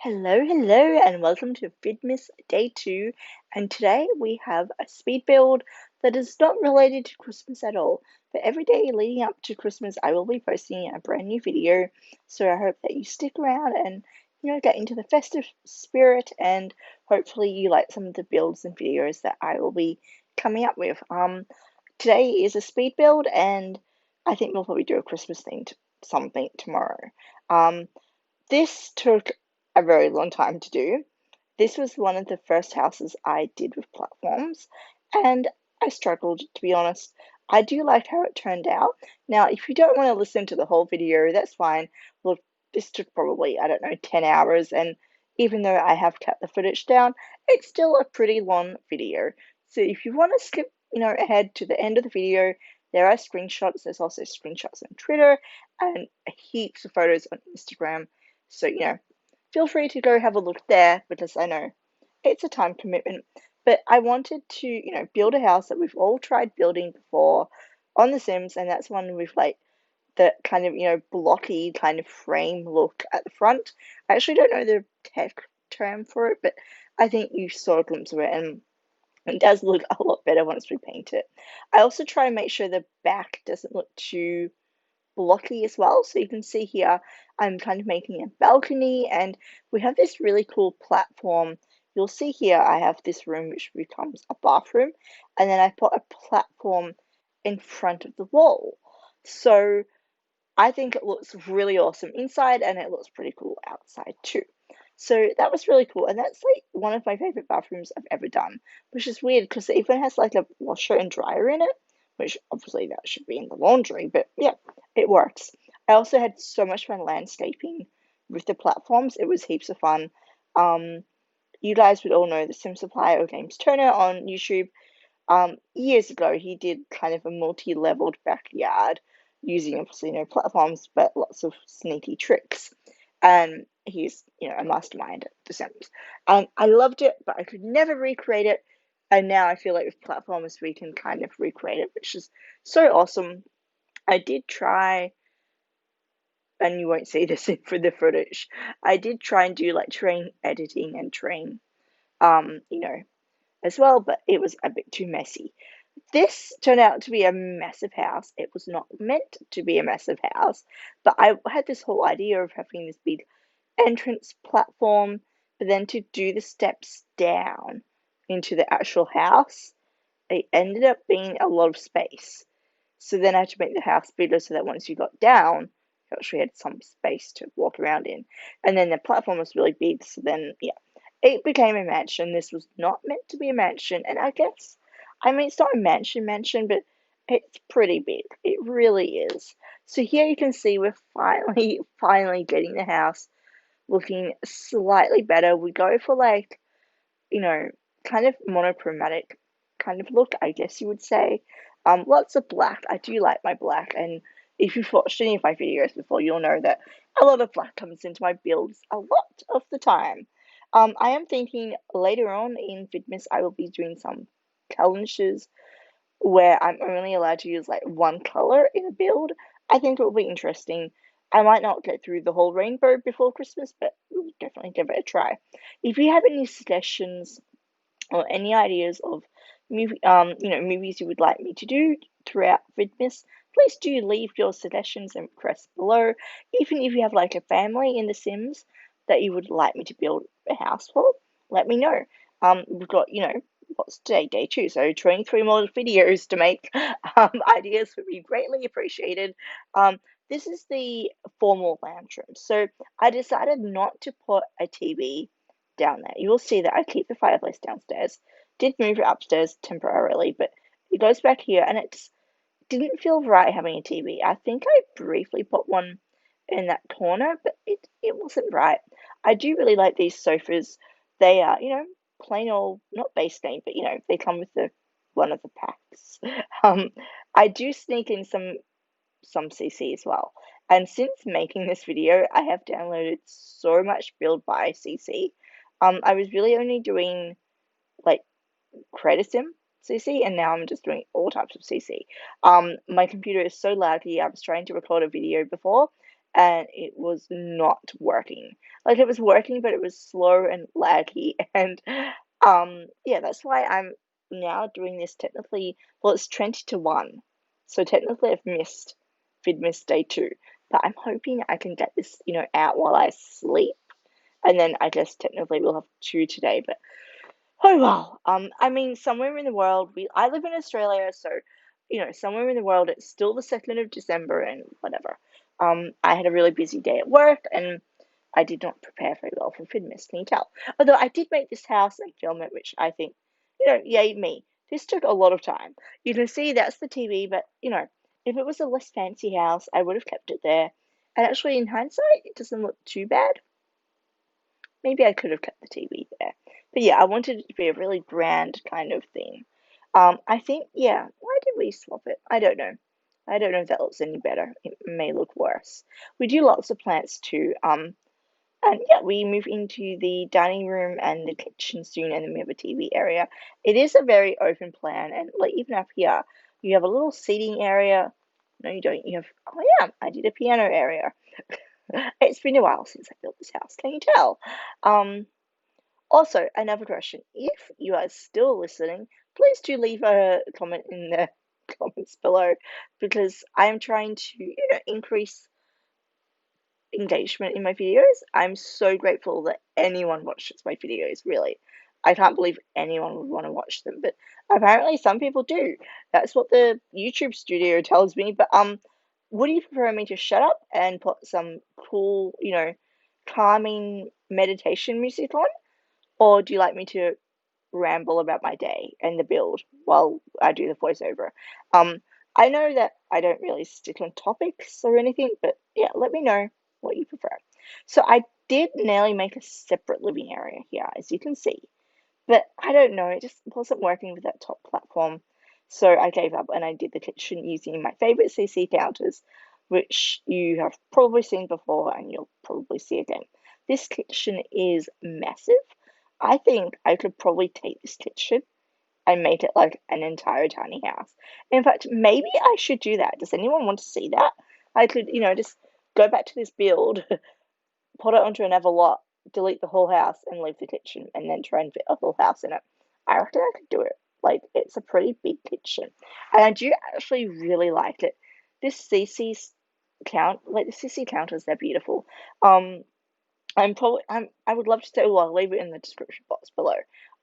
Hello, and welcome to Vidmas Day 2. And today we have a speed build that is not related to Christmas at all. But every day leading up to Christmas, I will be posting a brand new video. So I hope that you stick around and get into the festive spirit, and hopefully you like some of the builds and videos that I will be coming up with. Today is a speed build, and I think we'll probably do a Christmas themed something tomorrow. This took a very long time to do. This was one of the first houses I did with platforms, and I struggled, to be honest. I do like how it turned out. Now, if you don't want to listen to the whole video, that's fine. Look, this took probably, I don't know, 10 hours, and even though I have cut the footage down, it's still a pretty long video. So if you want to skip, ahead to the end of the video, there are screenshots. There's also screenshots on Twitter and heaps of photos on Instagram. So, feel free to go have a look there, because I know it's a time commitment. But I wanted to, build a house that we've all tried building before on The Sims, and that's one with like the kind of, blocky kind of frame look at the front. I actually don't know the tech term for it, but I think you saw a glimpse of it, and it does look a lot better once we paint it. I also try and make sure the back doesn't look too blocky as well. So you can see here, I'm kind of making a balcony, and we have this really cool platform. You'll see here I have this room which becomes a bathroom, and then I put a platform in front of the wall. So I think it looks really awesome inside, and it looks pretty cool outside too. So that was really cool, and that's like one of my favorite bathrooms I've ever done, which is weird because it even has like a washer and dryer in it, which obviously that should be in the laundry, but yeah, it works. I also had so much fun landscaping with the platforms. It was heaps of fun. Um, you guys would all know the Sim Supply or Games Turner on YouTube. Years ago, he did kind of a multi-leveled backyard using obviously platforms, but lots of sneaky tricks. And he's a mastermind at The Sims. And I loved it, but I could never recreate it. And now I feel like with platforms, we can kind of recreate it, which is so awesome. I did try, and you won't see this for the footage. I did try and do like terrain editing and terrain, um, you know, as well, but it was a bit too messy. This turned out to be a massive house. It was not meant to be a massive house, but I had this whole idea of having this big entrance platform, but then to do the steps down into the actual house, it ended up being a lot of space. So then I had to make the house bigger so that once you got down, you actually had some space to walk around in. And then the platform was really big, so then, yeah, it became a mansion. This was not meant to be a mansion, and I mean, it's not a mansion, but it's pretty big. It really is. So here you can see we're finally getting the house looking slightly better. We go for like, you know, kind of monochromatic kind of look, I guess you would say. Lots of black. I do like my black, and if you've watched any of my videos before, you'll know that a lot of black comes into my builds a lot of the time. I am thinking later on in Vidmas, I will be doing some challenges where I'm only allowed to use like one color in a build. I think it will be interesting. I might not get through the whole rainbow before Christmas, but we'll definitely give it a try. If you have any suggestions or any ideas of movies you would like me to do throughout Vidmas, please do leave your suggestions and requests below. Even if you have like a family in The Sims that you would like me to build a house for, let me know. We've got, what's today, day 2, so 23 more videos to make. Ideas would be greatly appreciated. This is the formal lounge room. So I decided not to put a TV down there. You will see that I keep the fireplace downstairs. Did move it upstairs temporarily, but it goes back here, and it didn't feel right having a TV. I think I briefly put one in that corner, but it wasn't right. I do really like these sofas. They are, plain old, not base name, but they come with the one of the packs. Um, I do sneak in some CC as well. And since making this video, I have downloaded so much build by CC. I was really only doing like creator sim CC, and now I'm just doing all types of CC. My computer is so laggy. I was trying to record a video before, and it was not working. Like it was working, but it was slow and laggy. And yeah, that's why I'm now doing this technically. Well, it's 20 to 1. So technically I've missed Vidmas day 2. But I'm hoping I can get this, out while I sleep. And then I guess technically we'll have 2 today, but oh well. I mean, somewhere in the world, I live in Australia, so somewhere in the world, it's still the 2nd of December and whatever. I had a really busy day at work, and I did not prepare very well for Fidmas, can you tell? Although I did make this house and film it, which I think, yay me. This took a lot of time. You can see that's the TV, but if it was a less fancy house, I would have kept it there. And actually, in hindsight, it doesn't look too bad. Maybe I could have kept the TV there. But yeah, I wanted it to be a really grand kind of thing. I think, yeah, why did we swap it? I don't know. I don't know if that looks any better. It may look worse. We do lots of plants too. And yeah, we move into the dining room and the kitchen soon, and then we have a TV area. It is a very open plan, and like even up here, you have a little seating area. No, you don't. You have, oh yeah, I did a piano area. It's been a while since I built this house, can you tell? Um, Also, another question. If you are still listening, please do leave a comment in the comments below because I am trying to, increase engagement in my videos. I'm so grateful that anyone watches my videos, really. I can't believe anyone would want to watch them, but apparently some people do. That's what the YouTube studio tells me. But would you prefer me to shut up and put some cool, calming meditation music on? Or do you like me to ramble about my day and the build while I do the voiceover? Um, I know that I don't really stick on topics or anything, but yeah, let me know what you prefer. So I did nearly make a separate living area here, as you can see, but I don't know, it just wasn't working with that top platform. So I gave up and I did the kitchen using my favorite CC counters, which you have probably seen before and you'll probably see again. This kitchen is massive. I think I could probably take this kitchen and make it like an entire tiny house. In fact, maybe I should do that. Does anyone want to see that? I could, just go back to this build, put it onto another lot, delete the whole house, and leave the kitchen, and then try and fit a full house in it. I reckon I could do it. Like, it's a pretty big kitchen. And I do actually really like it. This the CC counters, they're beautiful. Um, I would love to say, well, I'll leave it in the description box below.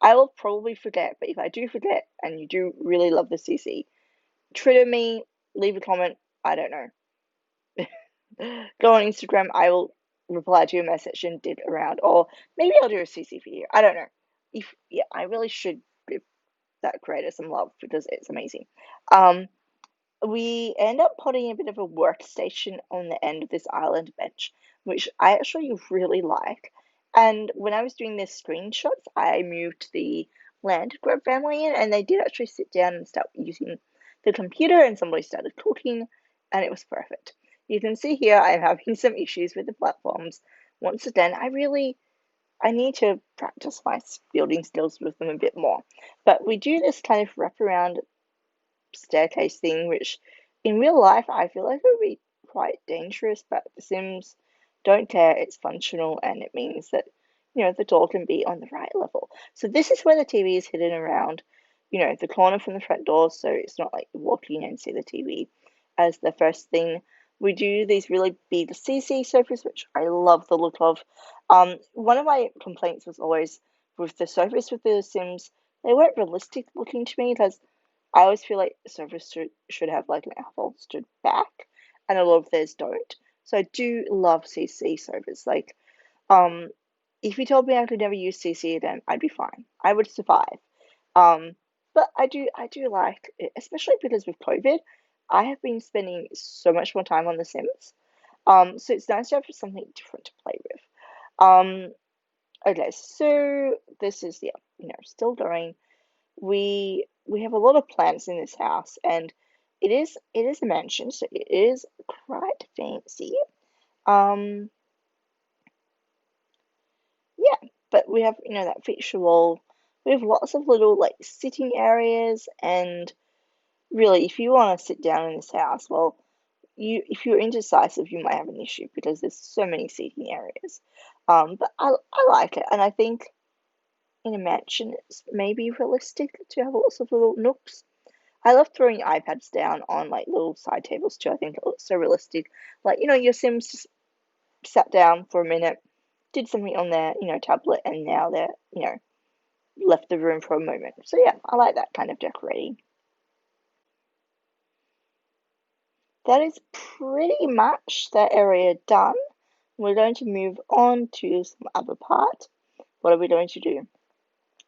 I will probably forget, but if I do forget and you do really love the CC, Twitter me, leave a comment. I don't know. Go on Instagram. I will reply to your message and dig around, or maybe I'll do a CC video. I don't know. If yeah, I really should give that creator some love because it's amazing. Um, we end up putting a bit of a workstation on the end of this island bench, which I actually really like. And when I was doing the screenshots, I moved the land grab family in, and they did actually sit down and start using the computer, and somebody started cooking, and it was perfect. You can see here I'm having some issues with the platforms. Once again, I need to practice my building skills with them a bit more. But we do this kind of wraparound staircase thing, which in real life I feel like it would be quite dangerous, but The Sims don't care. It's functional and it means that, the door can be on the right level. So this is where the TV is hidden around, the corner from the front door, so it's not like you walk in and see the TV as the first thing. We do these really big CC sofas, which I love the look of. One of my complaints was always with the sofas with the Sims, they weren't realistic looking to me because I always feel like sofas should have like an upholstered back, and a lot of theirs don't. So I do love CC sofas. Like, um, if you told me I could never use CC again, I'd be fine. I would survive. Um, but I do like it, especially because with COVID, I have been spending so much more time on The Sims. So it's nice to have something different to play with. Okay, so this is yeah, still going. We have a lot of plants in this house, and it is a mansion, so it is quite fancy. Um, yeah, but we have that feature wall. We have lots of little like sitting areas, and really, if you want to sit down in this house, well, if you're indecisive, you might have an issue because there's so many seating areas. But I like it, and I think in a mansion it's maybe realistic to have lots of little nooks. I love throwing iPads down on like little side tables too. I think it looks so realistic. Like, your Sims just sat down for a minute, did something on their, tablet, and now they're, left the room for a moment. So yeah, I like that kind of decorating. That is pretty much that area done. We're going to move on to some other part. What are we going to do?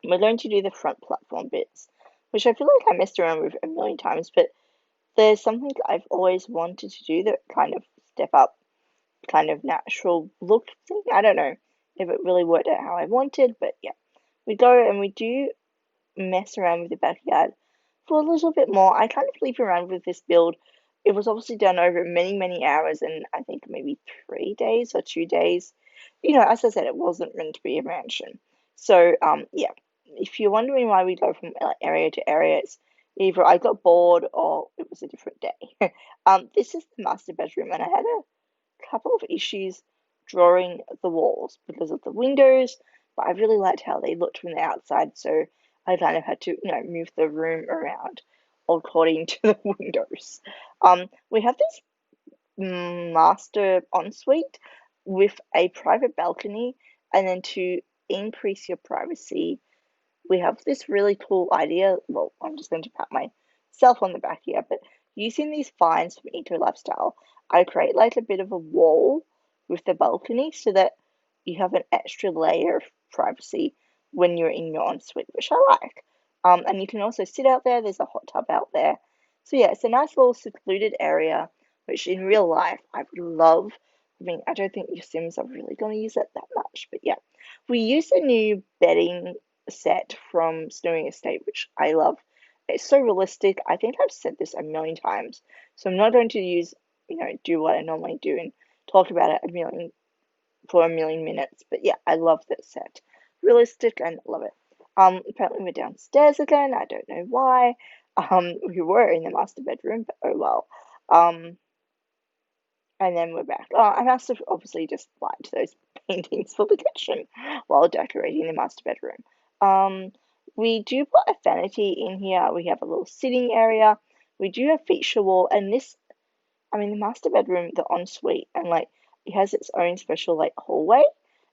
We're going to do the front platform bits, which I feel like I messed around with a million times, but there's something I've always wanted to do that kind of step up, kind of natural look thing. I don't know if it really worked out how I wanted, but yeah. We go and we do mess around with the backyard for a little bit more. I kind of leave around with this build. It was obviously done over many, many hours and I think maybe 3 days or 2 days. As I said, it wasn't meant to be a mansion. So, yeah, if you're wondering why we go from area to area, it's either I got bored or it was a different day. This is the master bedroom, and I had a couple of issues drawing the walls because of the windows, but I really liked how they looked from the outside, so I kind of had to, move the room around according to the windows. We have this master ensuite with a private balcony, and then to increase your privacy, we have this really cool idea. Well, I'm just going to pat myself on the back here, but using these vines from Eco Lifestyle, I create like a bit of a wall with the balcony so that you have an extra layer of privacy when you're in your ensuite, which I like. And you can also sit out there. There's a hot tub out there. So yeah, it's a nice little secluded area, which in real life I would love. I mean, I don't think your Sims are really going to use it that much, but yeah. We use a new bedding set from Snowy Estate, which I love. It's so realistic. I think I've said this a million times, so I'm not going to do what I normally do and talk about it for a million minutes. But yeah, I love this set. Realistic and love it. Apparently we're downstairs again. I don't know why. We were in the master bedroom, but oh well. And then we're back. I must have obviously just liked those paintings for the kitchen while decorating the master bedroom. Um, we do put a vanity in here. We have a little sitting area. We do have feature wall, and the master bedroom, the ensuite, and like it has its own special like hallway.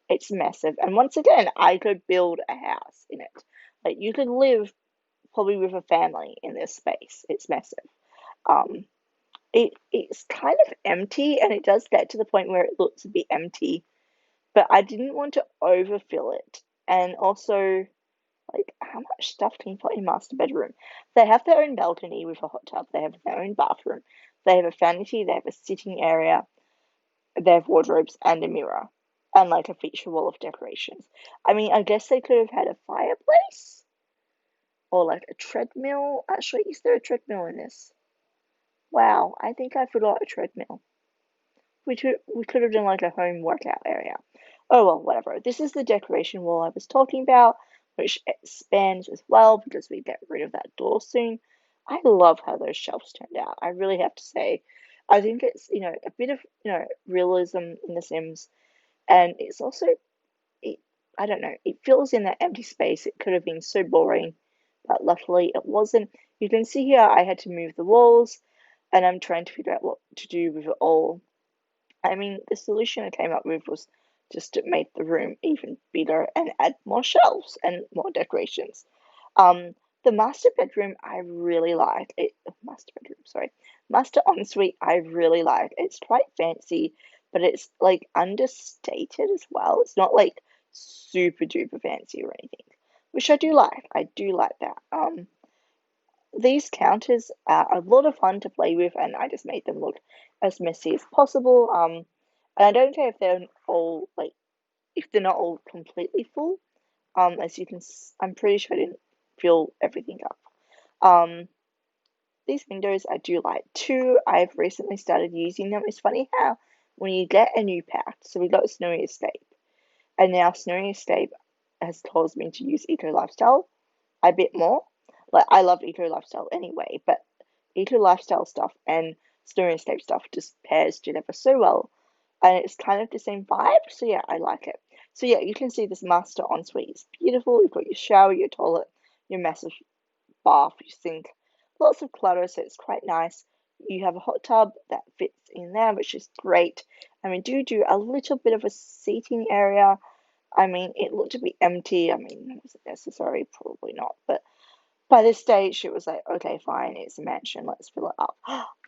It's massive, and once again, I could build a house in it. Like you could live probably with a family in this space. It's massive. Um, it's kind of empty, and it does get to the point where it looks a bit empty, but I didn't want to overfill it. And also, like, how much stuff can you put in master bedroom? They have their own balcony with a hot tub. They have their own bathroom. They have a vanity. They have a sitting area. They have wardrobes and a mirror, and like a feature wall of decorations. I mean, I guess they could have had a fireplace or like a treadmill. Actually, is there a treadmill in this? Wow, I think I forgot a treadmill. We could have done like a home workout area. Oh well, whatever. This is the decoration wall I was talking about, which expands as well because we get rid of that door soon. I love how those shelves turned out. I really have to say, I think it's a bit of realism in The Sims, and it's also it. I don't know. It fills in that empty space. It could have been so boring, but luckily it wasn't. You can see here I had to move the walls, and I'm trying to figure out what to do with it all. I mean, the solution I came up with was just to make the room even bigger and add more shelves and more decorations. Um, the master bedroom I really like. Master bedroom, sorry, master ensuite I really like. It's quite fancy, but it's like understated as well. It's not like super duper fancy or anything, which I do like. I do like that. These counters are a lot of fun to play with, and I just made them look as messy as possible. And I don't care if they're all like if they're not all completely full. As you can, I'm pretty sure I didn't fill everything up. Um, these windows I do like too. I've recently started using them. It's funny how when you get a new pack, so we got Snowy Escape, and now Snowy Escape has caused me to use Eco Lifestyle a bit more. Like I love Eco Lifestyle anyway, but Eco Lifestyle stuff and snow-escape stuff just pairs together so well. And it's kind of the same vibe, so yeah, I like it. So yeah, you can see this master ensuite is beautiful. You've got your shower, your toilet, your massive bath, your sink, lots of clutter, so it's quite nice. You have a hot tub that fits in there, which is great. And we do a little bit of a seating area. I mean, it looked to be empty. I mean, was it necessary? Probably not. But by this stage, it was like, okay, fine, it's a mansion, let's fill it up.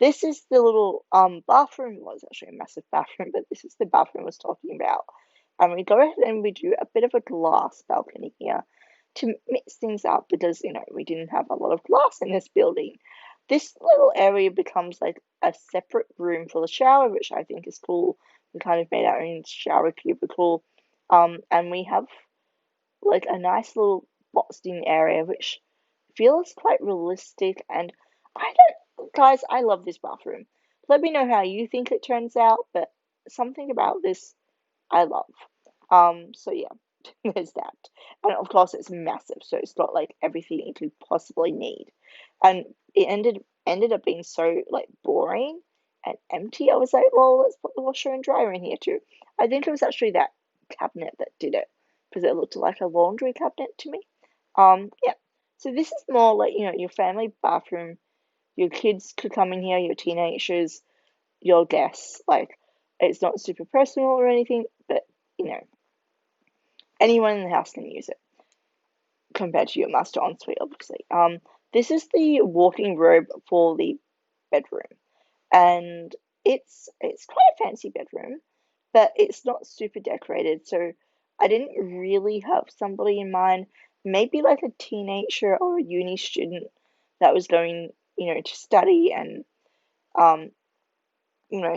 This is the little bathroom. Well, it's actually a massive bathroom, but this is the bathroom I was talking about. And we go ahead and we do a bit of a glass balcony here to mix things up because, we didn't have a lot of glass in this building. This little area becomes like a separate room for the shower, which I think is cool. We kind of made our own shower cubicle. And we have like a nice little boxed in area, which feels quite realistic. And guys, I love this bathroom. Let me know how you think it turns out, but something about this I love. So yeah, there's that. And of course it's massive, so it's got like everything you could possibly need. And it ended up being so like boring and empty. I was like, well, let's put the washer and dryer in here too. I think it was actually that cabinet that did it because it looked like a laundry cabinet to me. Yeah. So this is more like, your family bathroom. Your kids could come in here, your teenagers, your guests. Like, it's not super personal or anything, but you know, anyone in the house can use it compared to your master ensuite, obviously. This is the walking robe for the bedroom, and it's quite a fancy bedroom, but it's not super decorated. So I didn't really have somebody in mind, maybe like a teenager or a uni student that was going, to study and um,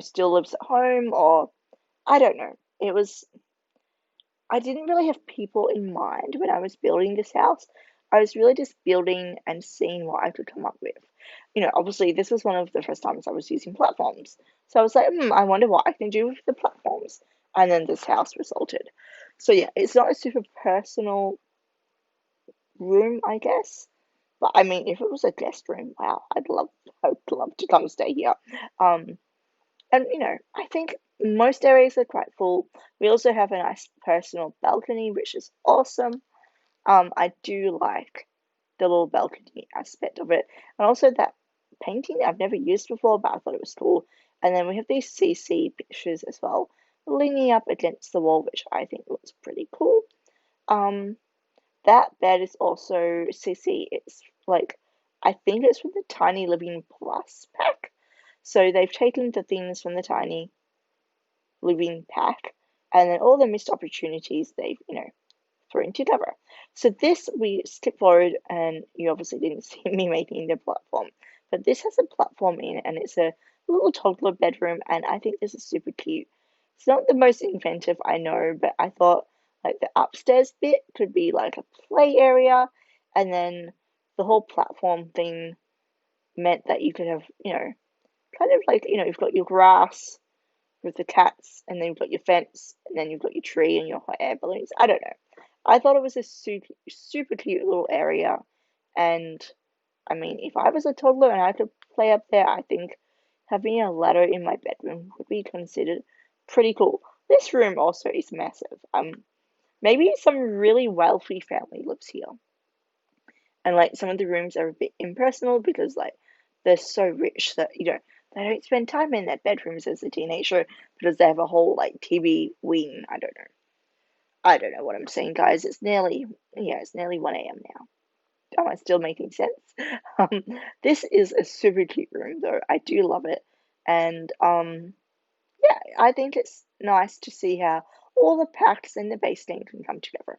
still lives at home, or I don't know. I didn't really have people in mind when I was building this house. I was really just building and seeing what I could come up with. Obviously, this was one of the first times I was using platforms. So I was like, I wonder what I can do with the platforms. And then this house resulted. So yeah, it's not a super personal room, I guess. But I mean, if it was a guest room, wow, I'd love to come stay here. Um, and I think most areas are quite full. We also have a nice personal balcony, which is awesome. I do like the little balcony aspect of it, and also that painting I've never used before, but I thought it was cool. And then we have these CC pictures as well, leaning up against the wall, which I think looks pretty cool. Um, that bed is also CC. It's like I think it's from the Tiny Living Plus pack. So they've taken the things from the Tiny Living pack, and then all the missed opportunities they've, thrown together. So this we skip forward, and you obviously didn't see me making the platform, but this has a platform in it, and it's a little toddler bedroom, and I think this is super cute. It's not the most inventive, I know, but I thought like the upstairs bit could be like a play area, and then the whole platform thing meant that you could have, kind of like, you've got your grass with the cats, and then you've got your fence, and then you've got your tree and your hot air balloons. I don't know. I thought it was a super cute little area, and I mean, if I was a toddler and I could play up there, I think having a ladder in my bedroom would be considered pretty cool. This room also is massive. Maybe some really wealthy family lives here, and like some of the rooms are a bit impersonal because like they're so rich that they don't spend time in their bedrooms as a teenager because they have a whole like TV wing. I don't know what I'm saying, guys. It's nearly 1 a.m. now. Am I still making sense? Um, this is a super cute room though. I do love it. And yeah, I think it's nice to see how all the packs and the base game can come together.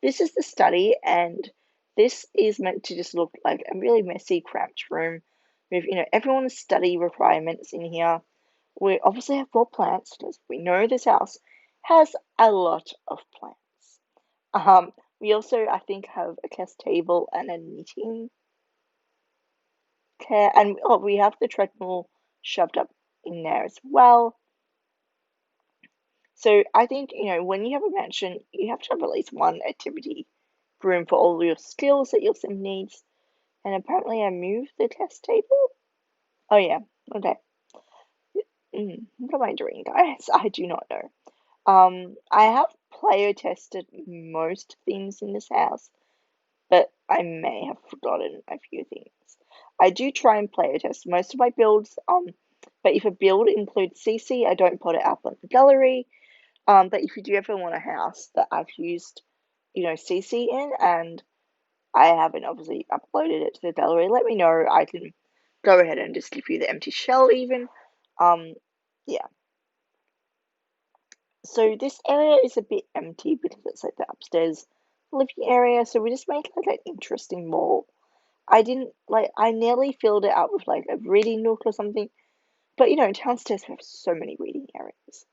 This is the study, and this is meant to just look like a really messy, cramped room with, everyone's study requirements in here. We obviously have more plants because we know this house has a lot of plants. We also, I think, have a chess table and a knitting care, and oh, we have the treadmill shoved up in there as well. So I think, when you have a mansion, you have to have at least one activity room for all your skills that your sim needs. And apparently I moved the test table. Oh yeah, okay. What am I doing, guys? I do not know. I have player tested most things in this house, but I may have forgotten a few things. I do try and player test most of my builds, but if a build includes CC, I don't put it up on the gallery. But if you do ever want a house that I've used, CC in, and I haven't obviously uploaded it to the gallery, let me know. I can go ahead and just give you the empty shell even. Um, yeah. So this area is a bit empty because it's like the upstairs living area. So we just made like an interesting wall. I nearly filled it up with like a reading nook or something. But downstairs we have so many reading areas.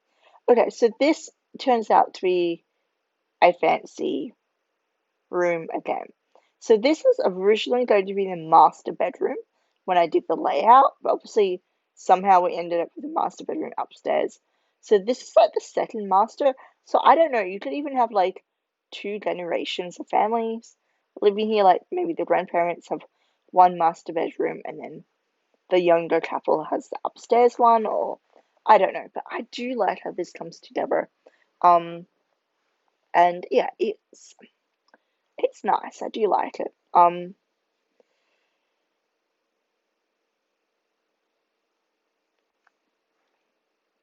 Okay, so this turns out to be a fancy room again. So this was originally going to be the master bedroom when I did the layout, but obviously somehow we ended up with the master bedroom upstairs. So this is like the second master. So I don't know, you could even have like two generations of families living here, like maybe the grandparents have one master bedroom and then the younger couple has the upstairs one, or I don't know, but I do like how this comes together. Um and yeah, it's nice. I do like it.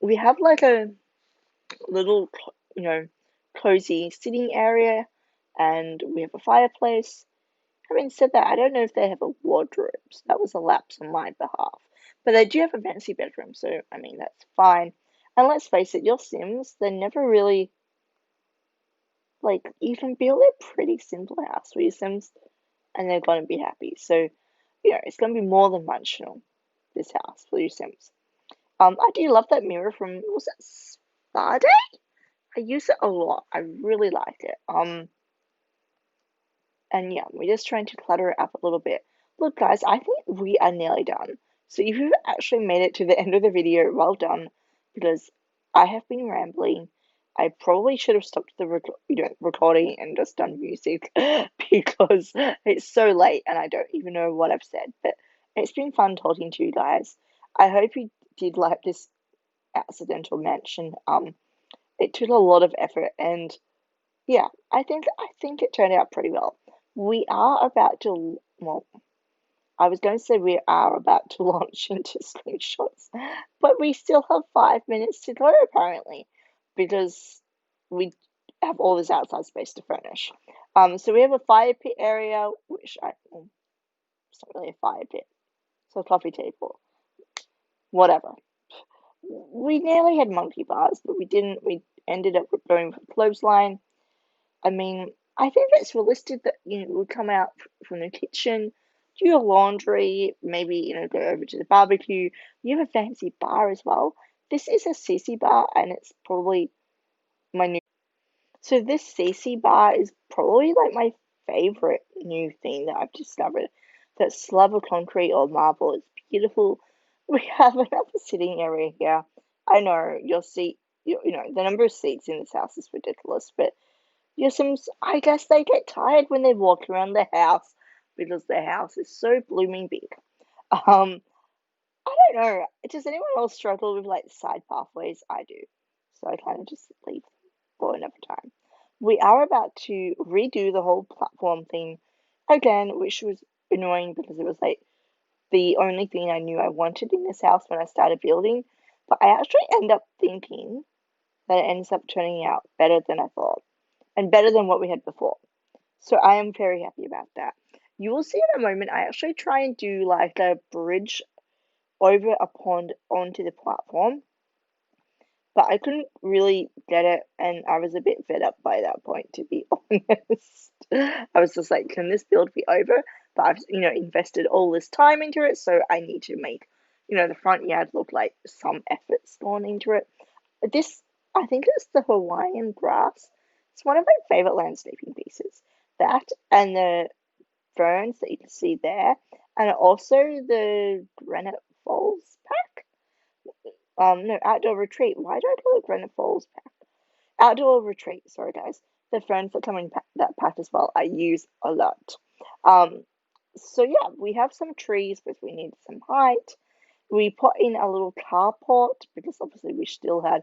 We have like a little, cozy sitting area, and we have a fireplace. Having said that, I don't know if they have a wardrobe, so that was a lapse on my behalf. But they do have a fancy bedroom, so I mean that's fine. And let's face it, your Sims, they never really like you can build a pretty simple house for your Sims, and they're gonna be happy. So, it's gonna be more than functional. This house for your Sims. I do love that mirror from was that Spa Day? I use it a lot. I really like it. And yeah, we're just trying to clutter it up a little bit. Look, guys, I think we are nearly done. So if you've actually made it to the end of the video, well done, because I have been rambling. I probably should have stopped the recording and just done music because it's so late and I don't even know what I've said. But it's been fun talking to you guys. I hope you did like this accidental mention. It took a lot of effort, and yeah, I think it turned out pretty well. We are about to, well, I was going to say we are about to launch into screenshots, but we still have 5 minutes to go apparently, because we have all this outside space to furnish. So we have a fire pit area, which well, it's not really a fire pit, so a coffee table, whatever. We nearly had monkey bars, but we didn't. We ended up going with clothesline. I mean, I think it's realistic that we'll come out from the kitchen, do your laundry, maybe go over to the barbecue. You have a fancy bar as well. This is a CC bar, and it's probably my new. So this CC bar is probably like my favorite new thing that I've discovered. That slab of concrete or marble is beautiful. We have another sitting area here. I know your seat, the number of seats in this house is ridiculous, but your Sims, I guess they get tired when they walk around the house because the house is so blooming big. Um, I don't know. Does anyone else struggle with like side pathways? I do. So I kind of just leave them for another time. We are about to redo the whole platform thing again, which was annoying because it was like the only thing I knew I wanted in this house when I started building. But I actually end up thinking that it ends up turning out better than I thought and better than what we had before. So I am very happy about that. You will see in a moment, I actually try and do like a bridge over a pond onto the platform, but I couldn't really get it, and I was a bit fed up by that point, to be honest. I was just like, can this build be over? But I've, invested all this time into it, so I need to make, the front yard look like some effort's gone into it. This, I think it's the Hawaiian grass. It's one of my favorite landscaping pieces. That and the ferns that you can see there, and also the Granite Falls pack. No, outdoor retreat. Why do I call it Granite Falls pack? Outdoor retreat. Sorry, guys. The ferns that come in that pack as well, I use a lot. Um, so yeah, we have some trees, but we need some height. we put in a little carport because obviously we still had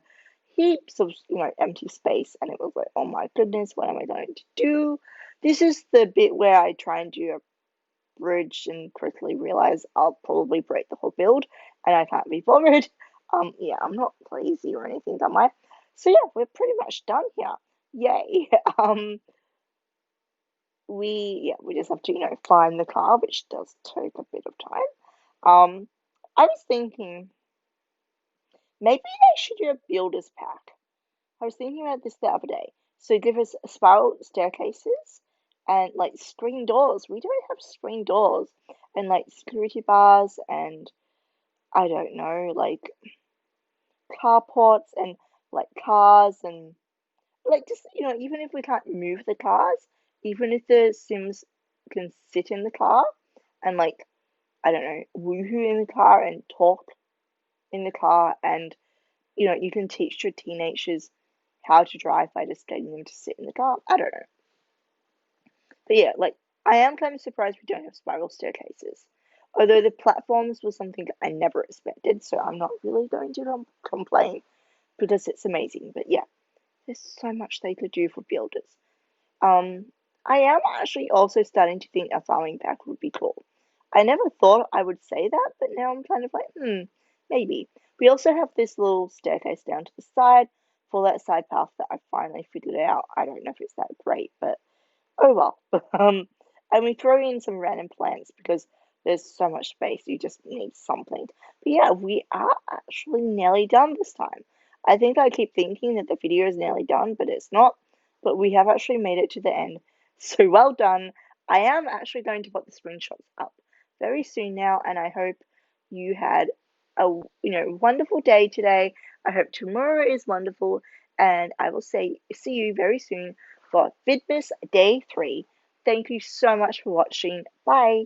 heaps of empty space, and it was like, oh my goodness, what am I going to do? This is the bit where I try and do a bridge and quickly realize I'll probably break the whole build and I can't be bothered. Yeah, I'm not lazy or anything, am I? So yeah, we're pretty much done here. Yay. We just have to find the car, which does take a bit of time. I was thinking maybe they should do a builder's pack. I was thinking about this the other day. So give us spiral staircases and like screen doors. We don't have screen doors and like security bars and I don't know, like carports and like cars and like just even if we can't move the cars, even if the Sims can sit in the car and like I don't know, woohoo in the car and talk in the car and you can teach your teenagers how to drive by just getting them to sit in the car. I don't know. But yeah, like I am kind of surprised we don't have spiral staircases. Although the platforms was something I never expected, so I'm not really going to complain because it's amazing. But yeah, there's so much they could do for builders. Um, I am actually also starting to think a farming pack would be cool. I never thought I would say that, but now I'm kind of like, maybe. We also have this little staircase down to the side for that side path that I finally figured out. I don't know if it's that great, but oh well. And we throw in some random plants because there's so much space, you just need something. But yeah, we are actually nearly done this time. I think I keep thinking that the video is nearly done, but it's not. But we have actually made it to the end. So well done. I am actually going to put the screenshots up very soon now, and I hope you had a wonderful day today. I hope tomorrow is wonderful, and I will see you very soon for Vidmas Day 3. Thank you so much for watching. Bye.